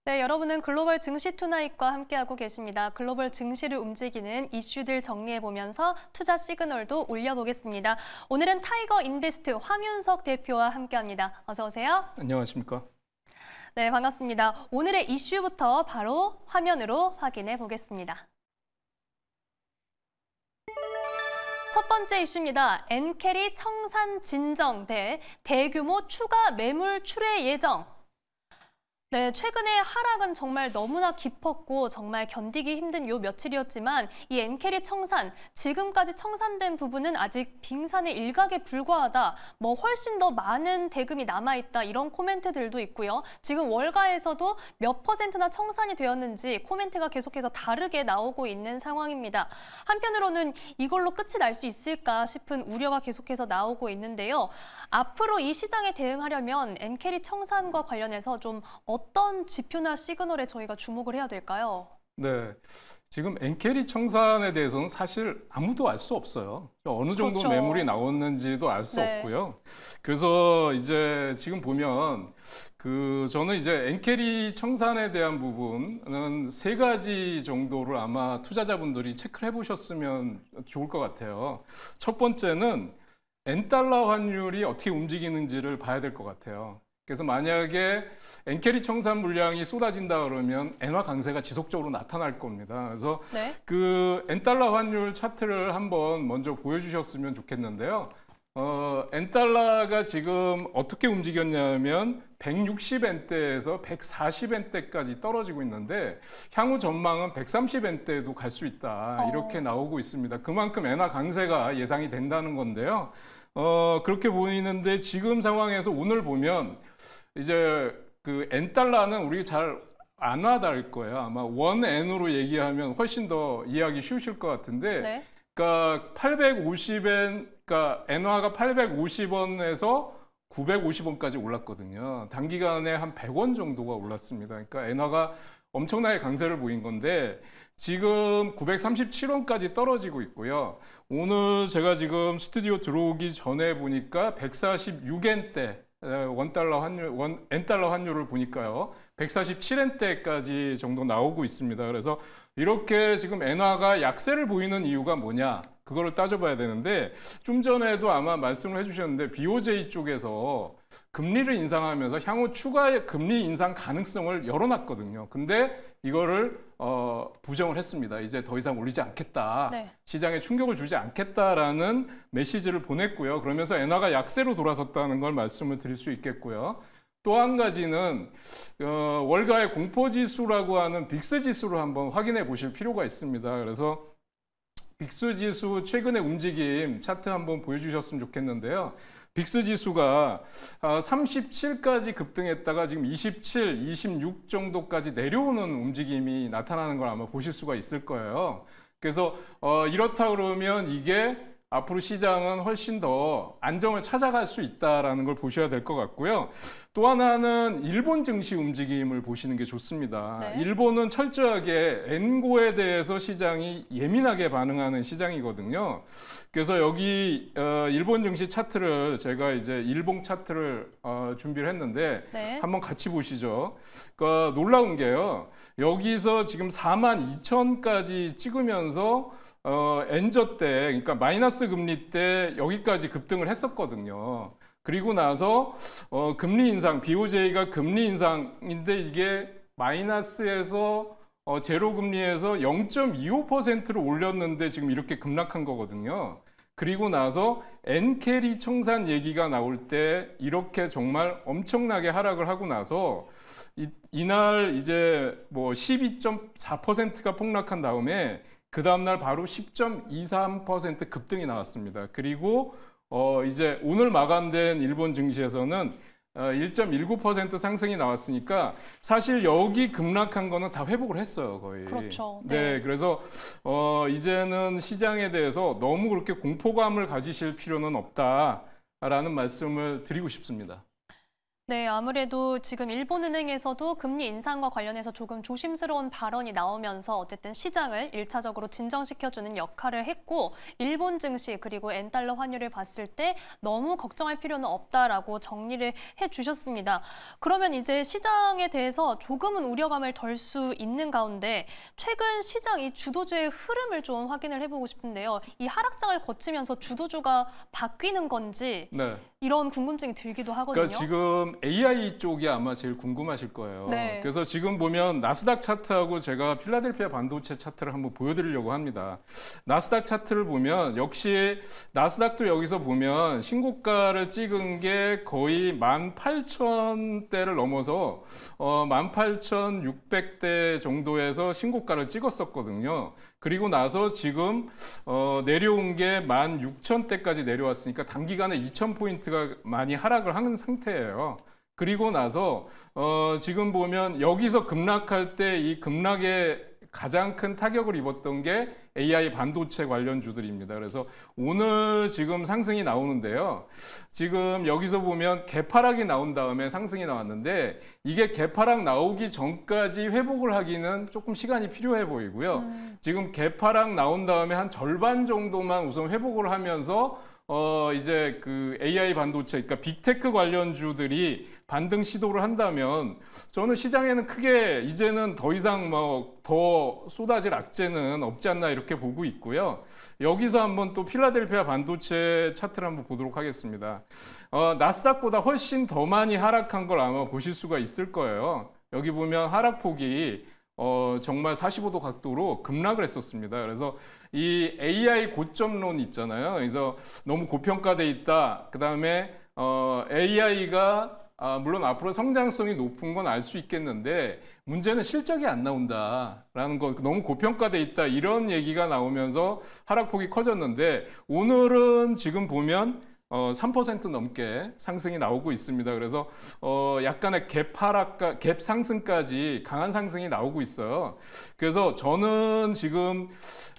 네, 여러분은 글로벌 증시 투나잇과 함께하고 계십니다. 글로벌 증시를 움직이는 이슈들 정리해보면서 투자 시그널도 올려보겠습니다. 오늘은 타이거 인베스트 황윤석 대표와 함께합니다. 어서 오세요. 안녕하십니까? 네, 반갑습니다. 오늘의 이슈부터 바로 화면으로 확인해 보겠습니다. 첫 번째 이슈입니다. 엔캐리 청산 진정 대 대규모 추가 매물 출회 예정. 네, 최근에 하락은 정말 너무나 깊었고 정말 견디기 힘든 요 며칠이었지만 이 엔캐리 청산, 지금까지 청산된 부분은 아직 빙산의 일각에 불과하다. 뭐 훨씬 더 많은 대금이 남아있다. 이런 코멘트들도 있고요. 지금 월가에서도 몇 %나 청산이 되었는지 코멘트가 계속해서 다르게 나오고 있는 상황입니다. 한편으로는 이걸로 끝이 날 수 있을까 싶은 우려가 계속해서 나오고 있는데요. 앞으로 이 시장에 대응하려면 엔캐리 청산과 관련해서 좀 어떤 지표나 시그널에 저희가 주목을 해야 될까요? 네, 지금 엔캐리 청산에 대해서는 사실 아무도 알 수 없어요. 어느 정도 그렇죠. 매물이 나왔는지도 알 수 네. 없고요. 그래서 이제 지금 보면 저는 이제 엔캐리 청산에 대한 부분은 세 가지 정도를 아마 투자자분들이 체크를 해보셨으면 좋을 것 같아요. 첫 번째는 엔달러 환율이 어떻게 움직이는지를 봐야 될 것 같아요. 그래서 만약에 엔캐리 청산 물량이 쏟아진다 그러면 엔화 강세가 지속적으로 나타날 겁니다. 그래서 네. 그 엔달러 환율 차트를 한번 먼저 보여주셨으면 좋겠는데요. 엔달러가 지금 어떻게 움직였냐면 160엔대에서 140엔대까지 떨어지고 있는데 향후 전망은 130엔대에도 갈 수 있다. 이렇게 나오고 있습니다. 그만큼 엔화 강세가 예상이 된다는 건데요. 그렇게 보이는데 지금 상황에서 오늘 보면 이제 그 엔달러는 우리 잘 안 와닿을 거예요. 아마 원엔으로 얘기하면 훨씬 더 이해하기 쉬우실 것 같은데, 네. 그러니까 850엔, 그러니까 엔화가 850원에서 950원까지 올랐거든요. 단기간에 한 100원 정도가 올랐습니다. 그러니까 엔화가 엄청나게 강세를 보인 건데 지금 937원까지 떨어지고 있고요. 오늘 제가 지금 스튜디오 들어오기 전에 보니까 146엔대 원달러 환율, 엔달러 환율을 보니까요. 147엔대까지 정도 나오고 있습니다. 그래서 이렇게 지금 엔화가 약세를 보이는 이유가 뭐냐? 그거를 따져봐야 되는데 좀 전에도 아마 말씀을 해주셨는데 BOJ 쪽에서 금리를 인상하면서 향후 추가 금리 인상 가능성을 열어놨거든요. 근데 이거를 부정을 했습니다. 이제 더 이상 올리지 않겠다. 네. 시장에 충격을 주지 않겠다라는 메시지를 보냈고요. 그러면서 엔화가 약세로 돌아섰다는 걸 말씀을 드릴 수 있겠고요. 또 한 가지는 월가의 공포지수라고 하는 빅스 지수를 한번 확인해 보실 필요가 있습니다. 그래서 빅스 지수 최근의 움직임 차트 한번 보여주셨으면 좋겠는데요. 빅스 지수가 37까지 급등했다가 지금 27, 26 정도까지 내려오는 움직임이 나타나는 걸 아마 보실 수가 있을 거예요. 그래서 이렇다 그러면 이게 앞으로 시장은 훨씬 더 안정을 찾아갈 수 있다는 걸 보셔야 될 것 같고요. 또 하나는 일본 증시 움직임을 보시는 게 좋습니다. 네. 일본은 철저하게 엔고에 대해서 시장이 예민하게 반응하는 시장이거든요. 그래서 여기 일본 증시 차트를 제가 이제 일봉 차트를 준비를 했는데 네. 한번 같이 보시죠. 그러니까 놀라운 게요. 여기서 지금 42,000까지 찍으면서 엔저 때, 그러니까 마이너스 금리 때 여기까지 급등을 했었거든요. 그리고 나서 금리 인상, BOJ가 금리 인상인데 이게 마이너스에서 제로 금리에서 0.25%를 올렸는데 지금 이렇게 급락한 거거든요. 그리고 나서 엔캐리 청산 얘기가 나올 때 이렇게 정말 엄청나게 하락을 하고 나서 이날 이제 뭐 12.4%가 폭락한 다음에 그 다음날 바로 10.23% 급등이 나왔습니다. 그리고 이제 오늘 마감된 일본 증시에서는 1.19% 상승이 나왔으니까 사실 여기 급락한 거는 다 회복을 했어요, 거의. 그렇죠. 네, 그래서 이제는 시장에 대해서 너무 그렇게 공포감을 가지실 필요는 없다라는 말씀을 드리고 싶습니다. 네, 아무래도 지금 일본은행에서도 금리 인상과 관련해서 조금 조심스러운 발언이 나오면서 어쨌든 시장을 1차적으로 진정시켜주는 역할을 했고 일본 증시 그리고 엔달러 환율을 봤을 때 너무 걱정할 필요는 없다라고 정리를 해주셨습니다. 그러면 이제 시장에 대해서 조금은 우려감을 덜 수 있는 가운데 최근 시장 이 주도주의 흐름을 좀 확인을 해보고 싶은데요. 이 하락장을 거치면서 주도주가 바뀌는 건지 네. 이런 궁금증이 들기도 하거든요. 그러니까 지금 AI 쪽이 아마 제일 궁금하실 거예요. 네. 그래서 지금 보면 나스닥 차트하고 제가 필라델피아 반도체 차트를 한번 보여드리려고 합니다. 나스닥 차트를 보면 역시 나스닥도 여기서 보면 신고가를 찍은 게 거의 18,000대를 넘어서 18,600대 정도에서 신고가를 찍었었거든요. 그리고 나서 지금 내려온 게 16,000대까지 내려왔으니까 단기간에 2,000포인트가 많이 하락을 하는 상태예요. 그리고 나서 지금 보면 여기서 급락할 때 이 급락에 가장 큰 타격을 입었던 게 AI 반도체 관련주들입니다. 그래서 오늘 지금 상승이 나오는데요. 지금 여기서 보면 개파락이 나온 다음에 상승이 나왔는데 이게 개파락 나오기 전까지 회복을 하기는 조금 시간이 필요해 보이고요. 지금 개파락 나온 다음에 한 절반 정도만 우선 회복을 하면서 이제 그 AI 반도체, 그러니까 빅테크 관련주들이 반등 시도를 한다면 저는 시장에는 크게 이제는 더 이상 뭐 더 쏟아질 악재는 없지 않나 이렇게 보고 있고요. 여기서 한번 또 필라델피아 반도체 차트를 한번 보도록 하겠습니다. 나스닥보다 훨씬 더 많이 하락한 걸 아마 보실 수가 있을 거예요. 여기 보면 하락폭이 정말 45도 각도로 급락을 했었습니다. 그래서 이 AI 고점론 있잖아요. 그래서 너무 고평가돼 있다. 그 다음에 AI가 물론 앞으로 성장성이 높은 건 알 수 있겠는데 문제는 실적이 안 나온다라는 거, 너무 고평가돼 있다 이런 얘기가 나오면서 하락폭이 커졌는데 오늘은 지금 보면 3% 넘게 상승이 나오고 있습니다. 그래서 약간의 갭 상승까지 강한 상승이 나오고 있어요. 그래서 저는 지금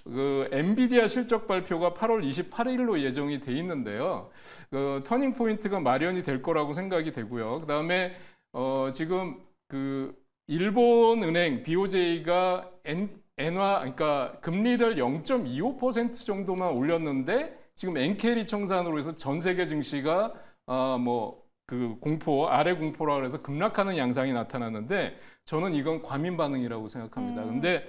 그 엔비디아 실적 발표가 8월 28일로 예정이 돼 있는데요. 그 터닝 포인트가 마련이 될 거라고 생각이 되고요. 그다음에 지금 그 일본 은행 BOJ가 엔화 그러니까 금리를 0.25% 정도만 올렸는데 지금 엔캐리 청산으로 해서 전 세계 증시가 그 공포, 아래 공포라 그래서 급락하는 양상이 나타났는데 저는 이건 과민 반응이라고 생각합니다. 근데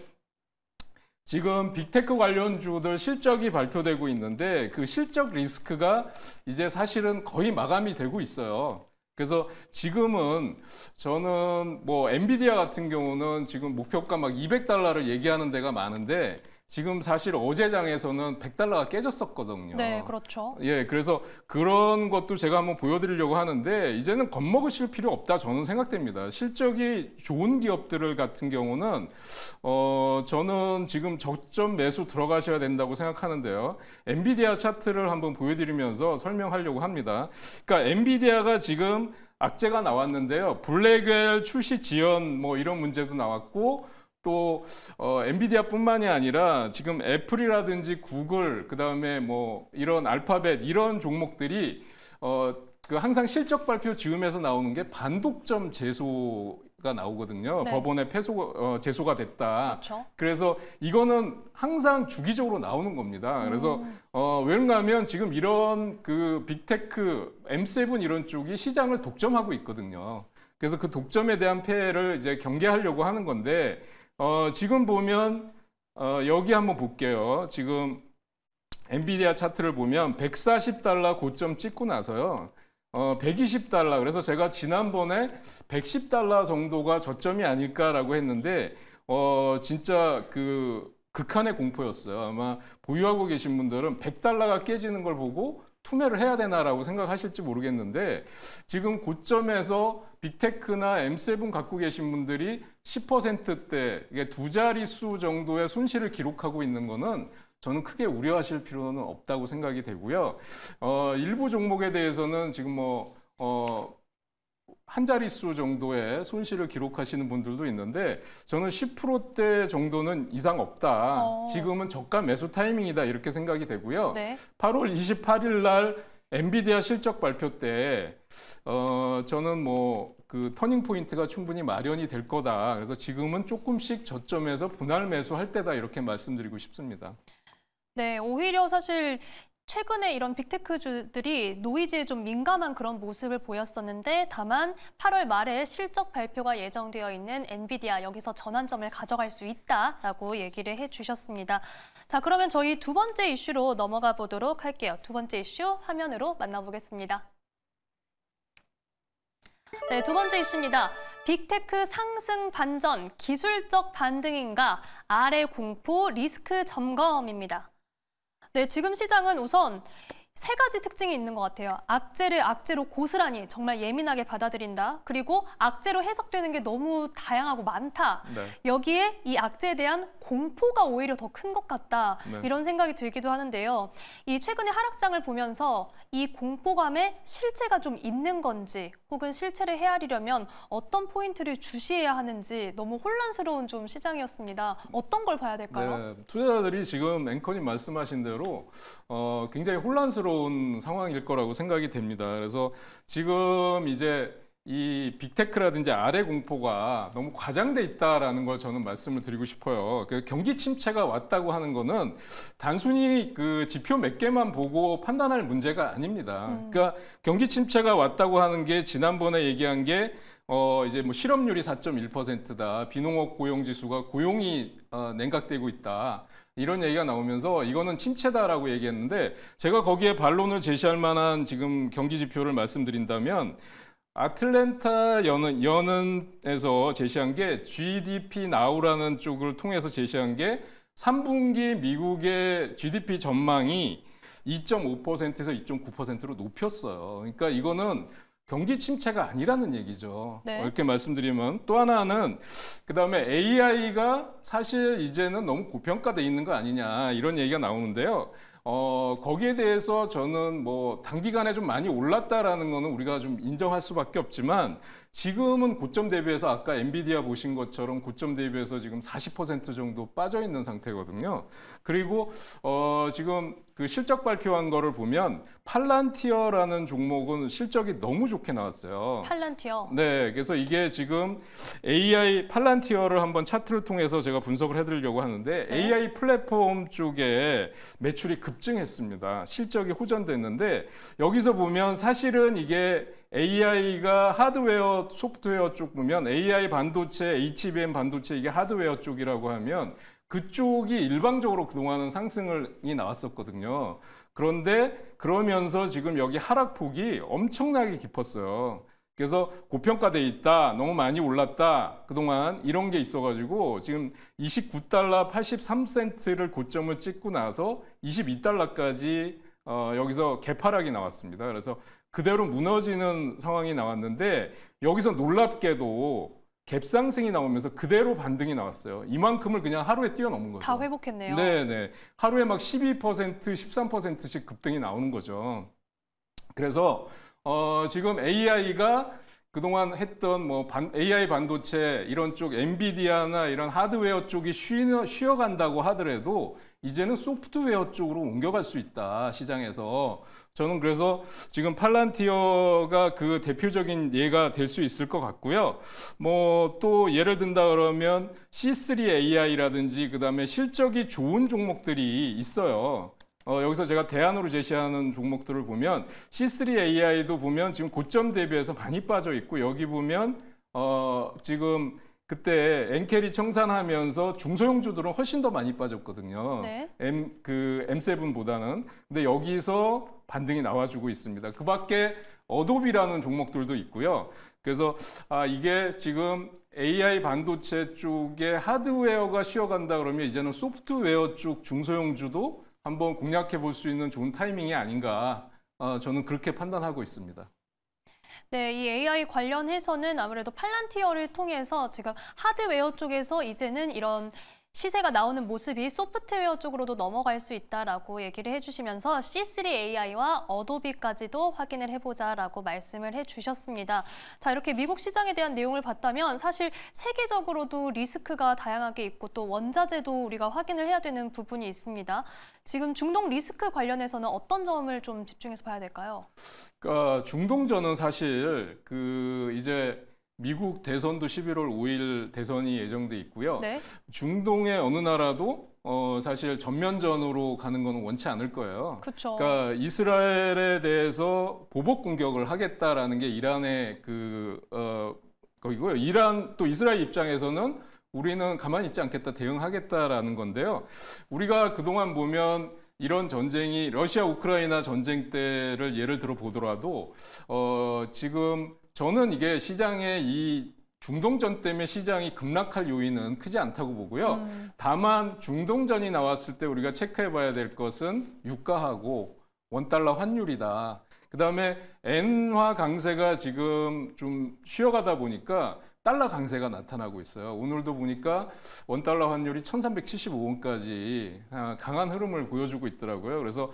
지금 빅테크 관련주들 실적이 발표되고 있는데 그 실적 리스크가 이제 사실은 거의 마감이 되고 있어요. 그래서 지금은 저는 뭐 엔비디아 같은 경우는 지금 목표가 막 $200를 얘기하는 데가 많은데 지금 사실 어제 장에서는 $100가 깨졌었거든요. 네, 그렇죠. 예, 그래서 그런 것도 제가 한번 보여드리려고 하는데 이제는 겁먹으실 필요 없다 저는 생각됩니다. 실적이 좋은 기업들 같은 경우는 저는 지금 저점 매수 들어가셔야 된다고 생각하는데요. 엔비디아 차트를 한번 보여드리면서 설명하려고 합니다. 그러니까 엔비디아가 지금 악재가 나왔는데요. 블랙웰 출시 지연 뭐 이런 문제도 나왔고 또 엔비디아뿐만이 아니라 지금 애플이라든지 구글 그다음에 뭐 이런 알파벳 이런 종목들이 그 항상 실적 발표 즈음에서 나오는 게 반독점 제소가 나오거든요. 네. 법원에 제소가 됐다. 그렇죠. 그래서 이거는 항상 주기적으로 나오는 겁니다. 그래서 왜 그런가 하면 지금 이런 그 빅테크 M7 이런 쪽이 시장을 독점하고 있거든요. 그래서 그 독점에 대한 폐해를 이제 경계하려고 하는 건데 지금 보면 여기 한번 볼게요. 지금 엔비디아 차트를 보면 $140 고점 찍고 나서요. $120 그래서 제가 지난번에 $110 정도가 저점이 아닐까라고 했는데 진짜 그 극한의 공포였어요. 아마 보유하고 계신 분들은 $100가 깨지는 걸 보고 투매를 해야 되나라고 생각하실지 모르겠는데 지금 고점에서 빅테크나 M7 갖고 계신 분들이 10%대 이게 두 자릿수 정도의 손실을 기록하고 있는 거는 저는 크게 우려하실 필요는 없다고 생각이 되고요. 일부 종목에 대해서는 지금 한 자릿수 정도의 손실을 기록하시는 분들도 있는데 저는 10%대 정도는 이상 없다. 지금은 저가 매수 타이밍이다 이렇게 생각이 되고요. 네. 8월 28일 날 엔비디아 실적 발표 때 저는 뭐 그 터닝 포인트가 충분히 마련이 될 거다. 그래서 지금은 조금씩 저점에서 분할 매수할 때다 이렇게 말씀드리고 싶습니다. 네, 오히려 사실 최근에 이런 빅테크주들이 노이즈에 좀 민감한 그런 모습을 보였었는데 다만 8월 말에 실적 발표가 예정되어 있는 엔비디아 여기서 전환점을 가져갈 수 있다라고 얘기를 해주셨습니다. 자, 그러면 저희 두 번째 이슈로 넘어가 보도록 할게요. 두 번째 이슈 화면으로 만나보겠습니다. 네, 두 번째 이슈입니다. 빅테크 상승 반전, 기술적 반등인가, 아래 공포 리스크 점검입니다. 네, 지금 시장은 우선 세 가지 특징이 있는 것 같아요. 악재를 악재로 고스란히 정말 예민하게 받아들인다. 그리고 악재로 해석되는 게 너무 다양하고 많다. 네. 여기에 이 악재에 대한 공포가 오히려 더 큰 것 같다. 네. 이런 생각이 들기도 하는데요. 이 최근의 하락장을 보면서 이 공포감에 실체가 좀 있는 건지 혹은 실체를 헤아리려면 어떤 포인트를 주시해야 하는지 너무 혼란스러운 좀 시장이었습니다. 어떤 걸 봐야 될까요? 네, 투자자들이 지금 앵커님 말씀하신 대로 굉장히 혼란스러운 상황일 거라고 생각이 됩니다. 그래서 지금 이제 이 빅테크라든지 아래 공포가 너무 과장돼 있다라는 걸 저는 말씀을 드리고 싶어요. 그 경기 침체가 왔다고 하는 거는 단순히 그 지표 몇 개만 보고 판단할 문제가 아닙니다. 그러니까 경기 침체가 왔다고 하는 게 지난번에 얘기한 게 이제 뭐 실업률이 4.1%다. 비농업 고용 지수가 고용이 냉각되고 있다. 이런 얘기가 나오면서 이거는 침체다라고 얘기했는데 제가 거기에 반론을 제시할 만한 지금 경기 지표를 말씀드린다면 아틀랜타 연은에서 제시한 게 GDP Now라는 쪽을 통해서 제시한 게 3분기 미국의 GDP 전망이 2.5%에서 2.9%로 높였어요. 그러니까 이거는 경기 침체가 아니라는 얘기죠. 네. 이렇게 말씀드리면 또 하나는 그다음에 AI가 사실 이제는 너무 고평가돼 있는 거 아니냐 이런 얘기가 나오는데요. 거기에 대해서 저는 뭐 단기간에 좀 많이 올랐다라는 거는 우리가 좀 인정할 수밖에 없지만 지금은 고점 대비해서 아까 엔비디아 보신 것처럼 고점 대비해서 지금 40% 정도 빠져 있는 상태거든요. 그리고 지금 그 실적 발표한 거를 보면 팔란티어라는 종목은 실적이 너무 좋게 나왔어요. 팔란티어. 네, 그래서 이게 지금 AI 팔란티어를 한번 차트를 통해서 제가 분석을 해드리려고 하는데 네. AI 플랫폼 쪽에 매출이 급증했습니다. 실적이 호전됐는데 여기서 보면 사실은 이게 AI가 하드웨어, 소프트웨어 쪽 보면 AI 반도체, HBM 반도체 이게 하드웨어 쪽이라고 하면 그쪽이 일방적으로 그동안은 상승이 나왔었거든요. 그런데 그러면서 지금 여기 하락폭이 엄청나게 깊었어요. 그래서 고평가돼 있다, 너무 많이 올랐다, 그동안 이런 게 있어가지고 지금 29달러 83센트를 고점을 찍고 나서 22달러까지 여기서 개파락이 나왔습니다. 그래서 그대로 무너지는 상황이 나왔는데 여기서 놀랍게도 갭상승이 나오면서 그대로 반등이 나왔어요. 이만큼을 그냥 하루에 뛰어넘은 거죠. 다 회복했네요. 네네. 하루에 막 12%, 13%씩 급등이 나오는 거죠. 그래서 지금 AI가 그동안 했던 뭐 AI 반도체 이런 쪽 엔비디아나 이런 하드웨어 쪽이 쉬어간다고 하더라도 이제는 소프트웨어 쪽으로 옮겨갈 수 있다, 시장에서. 저는 그래서 지금 팔란티어가 그 대표적인 예가 될 수 있을 것 같고요. 뭐 또 예를 든다 그러면 C3AI라든지 그다음에 실적이 좋은 종목들이 있어요. 여기서 제가 대안으로 제시하는 종목들을 보면 C3AI도 보면 지금 고점 대비해서 많이 빠져 있고 여기 보면 지금 그때 엔캐리 청산하면서 중소형주들은 훨씬 더 많이 빠졌거든요. 네. M7보다는. 근데 여기서 반등이 나와주고 있습니다. 그 밖에 어도비라는 종목들도 있고요. 그래서 이게 지금 AI 반도체 쪽에 하드웨어가 쉬어간다 그러면 이제는 소프트웨어 쪽 중소형주도 한번 공략해 볼 수 있는 좋은 타이밍이 아닌가. 저는 그렇게 판단하고 있습니다. 네, 이 AI 관련해서는 아무래도 팔란티어를 통해서 지금 하드웨어 쪽에서 이제는 이런 시세가 나오는 모습이 소프트웨어 쪽으로도 넘어갈 수 있다라고 얘기를 해주시면서 C3AI와 어도비까지도 확인을 해보자라고 말씀을 해주셨습니다. 자, 이렇게 미국 시장에 대한 내용을 봤다면 사실 세계적으로도 리스크가 다양하게 있고 또 원자재도 우리가 확인을 해야 되는 부분이 있습니다. 지금 중동 리스크 관련해서는 어떤 점을 좀 집중해서 봐야 될까요? 그러니까 중동전은 사실 이제 미국 대선도 11월 5일 대선이 예정돼 있고요. 네. 중동의 어느 나라도 사실 전면전으로 가는 건 원치 않을 거예요. 그렇죠. 그러니까 이스라엘에 대해서 보복 공격을 하겠다라는 게 이란의 거이고요. 이란 또 이스라엘 입장에서는 우리는 가만히 있지 않겠다, 대응하겠다라는 건데요. 우리가 그동안 보면 이런 전쟁이 러시아 우크라이나 전쟁 때를 예를 들어 보더라도 지금 저는 이게 시장의 이 중동전 때문에 시장이 급락할 요인은 크지 않다고 보고요. 다만 중동전이 나왔을 때 우리가 체크해 봐야 될 것은 유가하고 원달러 환율이다. 그다음에 엔화 강세가 지금 좀 쉬어가다 보니까 달러 강세가 나타나고 있어요. 오늘도 보니까 원달러 환율이 1375원까지 강한 흐름을 보여주고 있더라고요. 그래서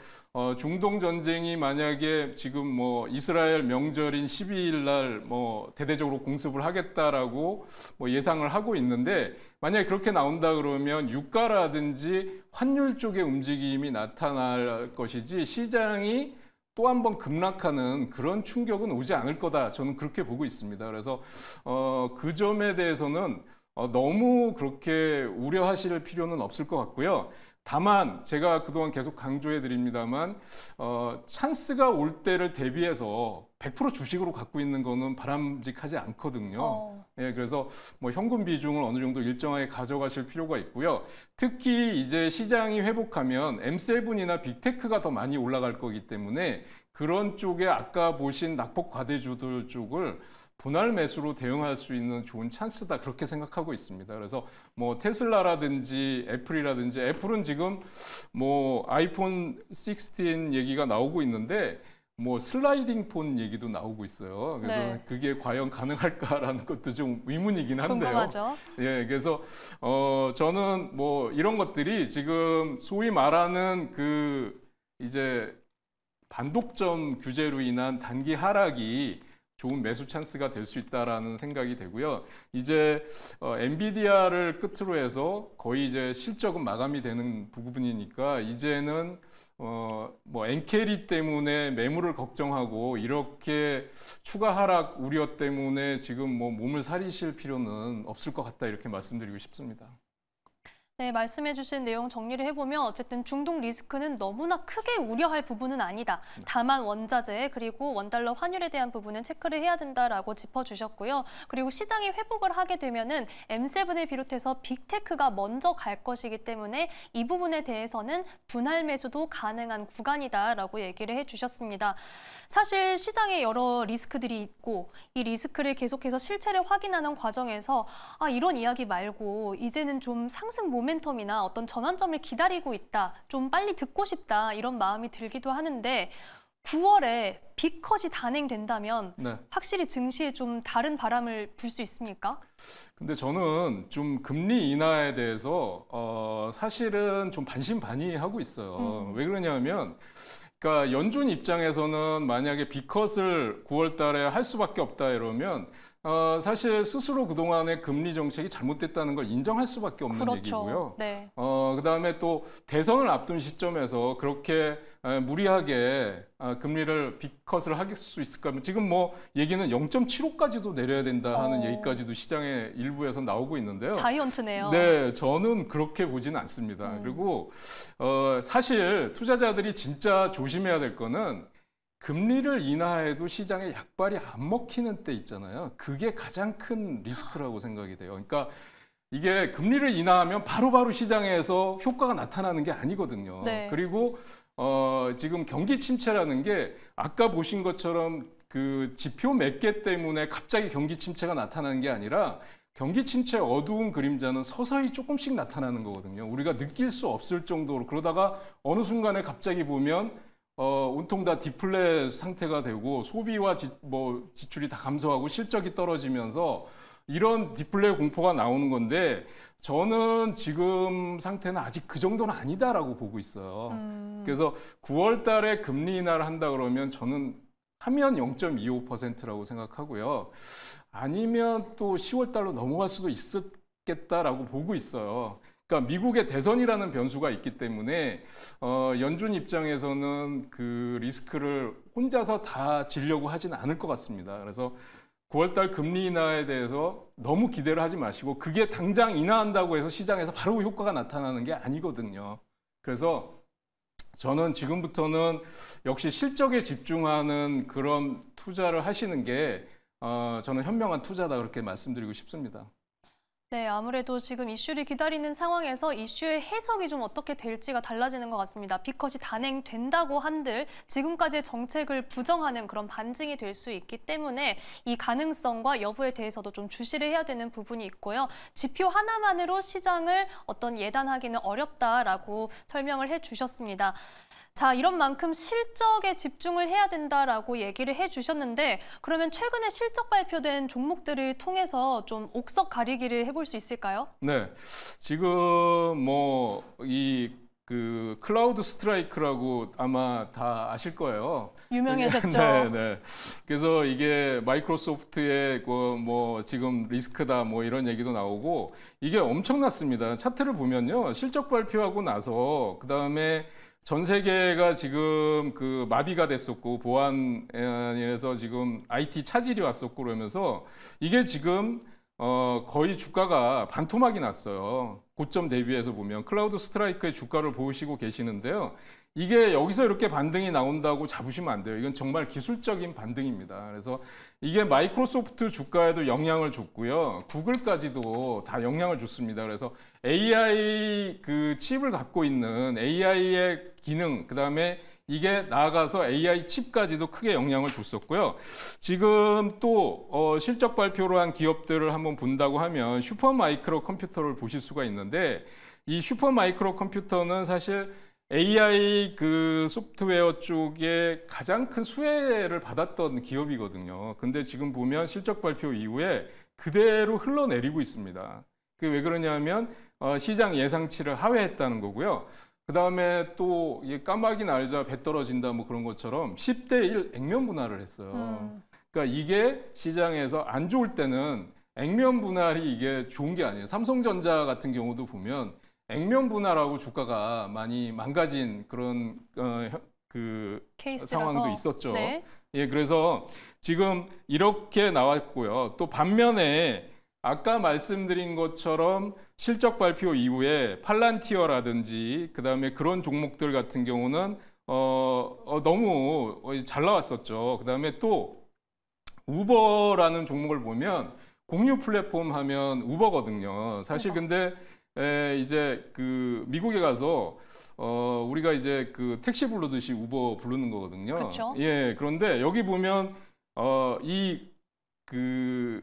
중동 전쟁이 만약에 지금 뭐 이스라엘 명절인 12일 날 뭐 대대적으로 공습을 하겠다라고 뭐 예상을 하고 있는데 만약에 그렇게 나온다 그러면 유가라든지 환율 쪽의 움직임이 나타날 것이지 시장이 또 한 번 급락하는 그런 충격은 오지 않을 거다. 저는 그렇게 보고 있습니다. 그래서 그 점에 대해서는 너무 그렇게 우려하실 필요는 없을 것 같고요. 다만 제가 그동안 계속 강조해 드립니다만 찬스가 올 때를 대비해서 100% 주식으로 갖고 있는 거는 바람직하지 않거든요. 예, 그래서 뭐 현금 비중을 어느 정도 일정하게 가져가실 필요가 있고요. 특히 이제 시장이 회복하면 M7이나 빅테크가 더 많이 올라갈 거기 때문에 그런 쪽에 아까 보신 낙폭 과대주들 쪽을 분할 매수로 대응할 수 있는 좋은 찬스다 그렇게 생각하고 있습니다. 그래서 뭐 테슬라라든지 애플이라든지 애플은 지금 뭐 아이폰 16 얘기가 나오고 있는데 뭐 슬라이딩 폰 얘기도 나오고 있어요. 그래서 네. 그게 과연 가능할까라는 것도 좀 의문이긴 한데요. 궁금하죠. 예, 그래서 저는 뭐 이런 것들이 지금 소위 말하는 이제 반독점 규제로 인한 단기 하락이 좋은 매수 찬스가 될 수 있다라는 생각이 되고요. 이제 엔비디아를 끝으로 해서 거의 이제 실적은 마감이 되는 부분이니까 이제는 뭐 엔캐리 때문에 매물을 걱정하고 이렇게 추가 하락 우려 때문에 지금 뭐 몸을 사리실 필요는 없을 것 같다 이렇게 말씀드리고 싶습니다. 네, 말씀해 주신 내용 정리를 해보면 어쨌든 중동 리스크는 너무나 크게 우려할 부분은 아니다. 다만 원자재 그리고 원달러 환율에 대한 부분은 체크를 해야 된다라고 짚어주셨고요. 그리고 시장이 회복을 하게 되면은 M7을 비롯해서 빅테크가 먼저 갈 것이기 때문에 이 부분에 대해서는 분할 매수도 가능한 구간이다라고 얘기를 해주셨습니다. 사실 시장에 여러 리스크들이 있고 이 리스크를 계속해서 실체를 확인하는 과정에서 이런 이야기 말고 이제는 좀 상승 모멘텀이나 어떤 전환점을 기다리고 있다, 좀 빨리 듣고 싶다 이런 마음이 들기도 하는데 9월에 빅컷이 단행된다면 네. 확실히 증시에 좀 다른 바람을 불 수 있습니까? 근데 저는 좀 금리 인하에 대해서 사실은 좀 반신반의하고 있어요. 왜 그러냐면 그러니까 연준 입장에서는 만약에 빅컷을 9월 달에 할 수밖에 없다 이러면 사실 스스로 그동안의 금리 정책이 잘못됐다는 걸 인정할 수밖에 없는 그렇죠. 얘기고요. 네. 그다음에 또 대선을 앞둔 시점에서 그렇게 무리하게 금리를 빅컷을 할 수 있을까? 지금 뭐 얘기는 0.75까지도 내려야 된다 하는 얘기까지도 시장의 일부에서 나오고 있는데요. 자이언트네요. 네, 저는 그렇게 보지는 않습니다. 그리고 사실 투자자들이 진짜 조심해야 될 거는 금리를 인하해도 시장에 약발이 안 먹히는 때 있잖아요. 그게 가장 큰 리스크라고 생각이 돼요. 그러니까 이게 금리를 인하하면 바로바로 시장에서 효과가 나타나는 게 아니거든요. 네. 그리고 지금 경기 침체라는 게 아까 보신 것처럼 그 지표 몇 개 때문에 갑자기 경기 침체가 나타나는 게 아니라 경기 침체 어두운 그림자는 서서히 조금씩 나타나는 거거든요. 우리가 느낄 수 없을 정도로 그러다가 어느 순간에 갑자기 보면 온통 다 디플레 상태가 되고 소비와 지출이 다 감소하고 실적이 떨어지면서 이런 디플레 공포가 나오는 건데 저는 지금 상태는 아직 그 정도는 아니다라고 보고 있어요. 그래서 9월 달에 금리 인하를 한다 그러면 저는 하면 0.25%라고 생각하고요. 아니면 또 10월 달로 넘어갈 수도 있겠다라고 보고 있어요. 그러니까 미국의 대선이라는 변수가 있기 때문에 연준 입장에서는 그 리스크를 혼자서 다 지려고 하진 않을 것 같습니다. 그래서 9월 달 금리 인하에 대해서 너무 기대를 하지 마시고 그게 당장 인하한다고 해서 시장에서 바로 효과가 나타나는 게 아니거든요. 그래서 저는 지금부터는 역시 실적에 집중하는 그런 투자를 하시는 게 저는 현명한 투자다 그렇게 말씀드리고 싶습니다. 네, 아무래도 지금 이슈를 기다리는 상황에서 이슈의 해석이 좀 어떻게 될지가 달라지는 것 같습니다. 빅컷이 단행된다고 한들 지금까지의 정책을 부정하는 그런 반증이 될 수 있기 때문에 이 가능성과 여부에 대해서도 좀 주시를 해야 되는 부분이 있고요. 지표 하나만으로 시장을 어떤 예단하기는 어렵다라고 설명을 해주셨습니다. 자, 이런 만큼 실적에 집중을 해야 된다라고 얘기를 해주셨는데 그러면 최근에 실적 발표된 종목들을 통해서 좀 옥석 가리기를 해볼 수 있을까요? 네, 지금 뭐 그 클라우드 스트라이크라고 아마 다 아실 거예요. 유명해졌죠. 네, 네. 그래서 이게 마이크로소프트의 뭐 지금 리스크다 뭐 이런 얘기도 나오고 이게 엄청났습니다. 차트를 보면요, 실적 발표하고 나서 그 다음에 전 세계가 지금 그 마비가 됐었고 보안에서 지금 IT 차질이 왔었고 그러면서 이게 지금 거의 주가가 반토막이 났어요. 고점 대비해서 보면 클라우드 스트라이크의 주가를 보시고 계시는데요. 이게 여기서 이렇게 반등이 나온다고 잡으시면 안 돼요. 이건 정말 기술적인 반등입니다. 그래서 이게 마이크로소프트 주가에도 영향을 줬고요. 구글까지도 다 영향을 줬습니다. 그래서 AI 그 칩을 갖고 있는 AI의 기능, 그다음에 이게 나아가서 AI 칩까지도 크게 영향을 줬었고요. 지금 또 실적 발표를 한 기업들을 한번 본다고 하면 슈퍼마이크로 컴퓨터를 보실 수가 있는데 이 슈퍼마이크로 컴퓨터는 사실 AI 그 소프트웨어 쪽에 가장 큰 수혜를 받았던 기업이거든요. 근데 지금 보면 실적 발표 이후에 그대로 흘러내리고 있습니다. 그게 왜 그러냐면 시장 예상치를 하회했다는 거고요. 그 다음에 또 까마귀 날자 배 떨어진다 뭐 그런 것처럼 10대 1 액면 분할을 했어요. 그러니까 이게 시장에서 안 좋을 때는 액면 분할이 이게 좋은 게 아니에요. 삼성전자 같은 경우도 보면 액면 분할하고 주가가 많이 망가진 그런 그 케이스라서. 상황도 있었죠. 네. 예, 그래서 지금 이렇게 나왔고요. 또 반면에 아까 말씀드린 것처럼 실적 발표 이후에 팔란티어라든지 그다음에 그런 종목들 같은 경우는 너무 잘 나왔었죠. 그다음에 또 우버라는 종목을 보면 공유 플랫폼 하면 우버거든요. 사실 근데 이제 그 미국에 가서 우리가 이제 그 택시 부르듯이 우버 부르는 거거든요. 그렇죠. 예, 그런데 여기 보면 이 그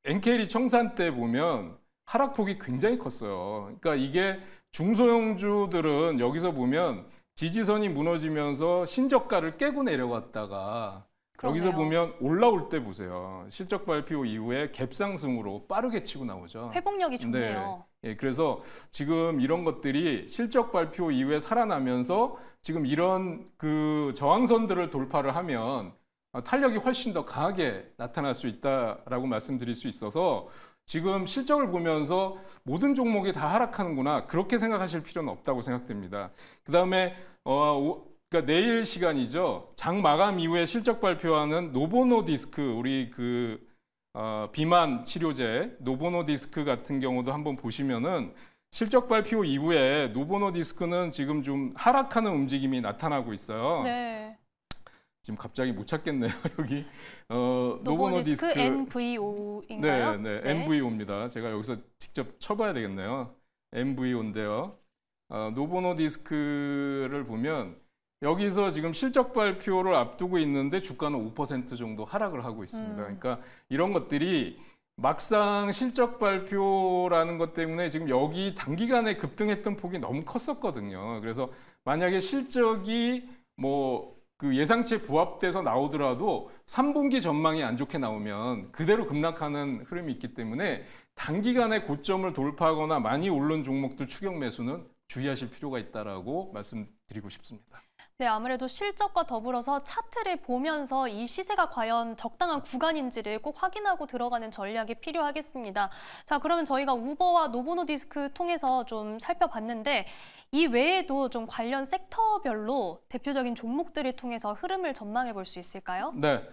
엔케리 청산 때 보면 하락폭이 굉장히 컸어요. 그러니까 이게 중소형주들은 여기서 보면 지지선이 무너지면서 신저가를 깨고 내려갔다가 그러네요. 여기서 보면 올라올 때 보세요. 실적 발표 이후에 갭상승으로 빠르게 치고 나오죠. 회복력이 좋네요. 네. 예, 그래서 지금 이런 것들이 실적 발표 이후에 살아나면서 지금 이런 그 저항선들을 돌파를 하면 탄력이 훨씬 더 강하게 나타날 수 있다라고 말씀드릴 수 있어서 지금 실적을 보면서 모든 종목이 다 하락하는구나 그렇게 생각하실 필요는 없다고 생각됩니다. 그다음에 그러니까 내일 시간이죠. 장 마감 이후에 실적 발표하는 노보노디스크 우리 그 비만 치료제 노보노디스크 같은 경우도 한번 보시면은 실적 발표 이후에 노보노디스크는 지금 좀 하락하는 움직임이 나타나고 있어요. 네. 지금 갑자기 못 찾겠네요. 여기 노보노디스크 NVO인가요? 네, NVO입니다. 제가 여기서 직접 쳐봐야 되겠네요. NVO인데요. 노보노디스크를 보면 여기서 지금 실적 발표를 앞두고 있는데 주가는 5% 정도 하락을 하고 있습니다. 그러니까 이런 것들이 막상 실적 발표라는 것 때문에 지금 여기 단기간에 급등했던 폭이 너무 컸었거든요. 그래서 만약에 실적이 뭐 그 예상치에 부합돼서 나오더라도 3분기 전망이 안 좋게 나오면 그대로 급락하는 흐름이 있기 때문에 단기간에 고점을 돌파하거나 많이 오른 종목들 추격 매수는 주의하실 필요가 있다라고 말씀드리고 싶습니다. 네, 아무래도 실적과 더불어서 차트를 보면서 이 시세가 과연 적당한 구간인지를 꼭 확인하고 들어가는 전략이 필요하겠습니다. 자, 그러면 저희가 우버와 노보노디스크 통해서 좀 살펴봤는데 이 외에도 좀 관련 섹터별로 대표적인 종목들을 통해서 흐름을 전망해 볼 수 있을까요? 네.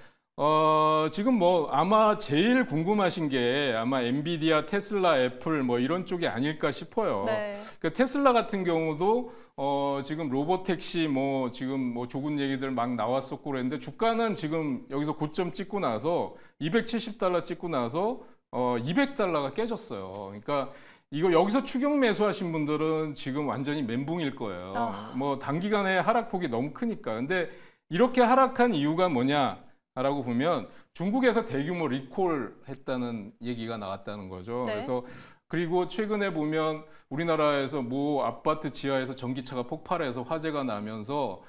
지금 뭐 아마 제일 궁금하신 게 아마 엔비디아, 테슬라, 애플 뭐 이런 쪽이 아닐까 싶어요. 네. 그 테슬라 같은 경우도 지금 로보택시 뭐 지금 뭐 좋은 얘기들 막 나왔었고 그랬는데 주가는 지금 여기서 고점 찍고 나서 270달러 찍고 나서 200달러가 깨졌어요. 그러니까 이거 여기서 추격 매수하신 분들은 지금 완전히 멘붕일 거예요. 뭐 단기간에 하락폭이 너무 크니까. 근데 이렇게 하락한 이유가 뭐냐라고 보면 중국에서 대규모 리콜 했다는 얘기가 나왔다는 거죠. 네. 그래서 그리고 최근에 보면 우리나라에서 모 아파트 지하에서 전기차가 폭발해서 화재가 나면서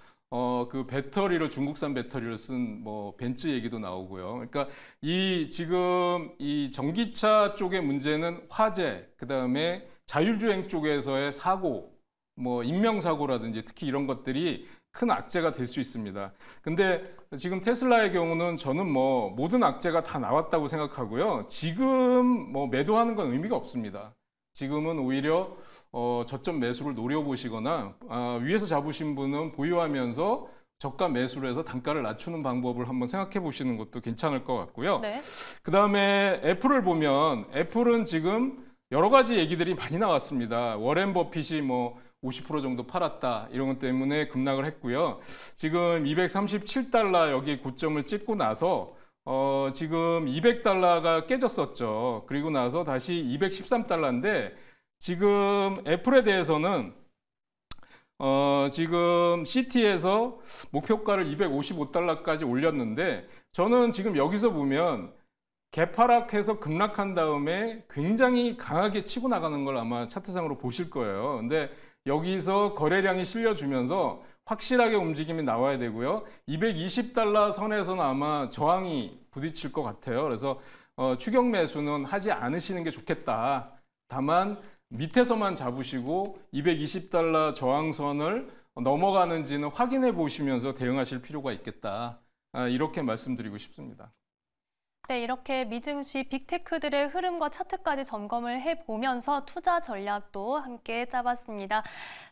그 배터리를 중국산 배터리를 쓴 뭐 벤츠 얘기도 나오고요. 그러니까 지금 이 전기차 쪽의 문제는 화재, 그다음에 자율주행 쪽에서의 사고, 뭐 인명사고라든지 특히 이런 것들이 큰 악재가 될 수 있습니다. 근데 지금 테슬라의 경우는 저는 뭐 모든 악재가 다 나왔다고 생각하고요. 지금 뭐 매도하는 건 의미가 없습니다. 지금은 오히려 저점 매수를 노려보시거나 위에서 잡으신 분은 보유하면서 저가 매수를 해서 단가를 낮추는 방법을 한번 생각해 보시는 것도 괜찮을 것 같고요. 네. 그다음에 애플을 보면 애플은 지금 여러 가지 얘기들이 많이 나왔습니다. 워렌 버핏이 뭐 50% 정도 팔았다 이런 것 때문에 급락을 했고요. 지금 237달러 여기 고점을 찍고 나서 지금 200달러가 깨졌었죠. 그리고 나서 다시 213달러인데 지금 애플에 대해서는 지금 CT에서 목표가를 255달러까지 올렸는데 저는 지금 여기서 보면 개파락해서 급락한 다음에 굉장히 강하게 치고 나가는 걸 아마 차트상으로 보실 거예요. 근데 여기서 거래량이 실려주면서 확실하게 움직임이 나와야 되고요. 220달러 선에서는 아마 저항이 부딪힐 것 같아요. 그래서 추격 매수는 하지 않으시는 게 좋겠다. 다만 밑에서만 잡으시고 220달러 저항선을 넘어가는지는 확인해 보시면서 대응하실 필요가 있겠다. 이렇게 말씀드리고 싶습니다. 네, 이렇게 미증시 빅테크들의 흐름과 차트까지 점검을 해보면서 투자 전략도 함께 짜봤습니다.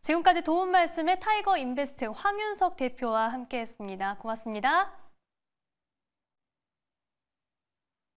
지금까지 도움 말씀의 타이거 인베스트 황윤석 대표와 함께했습니다. 고맙습니다.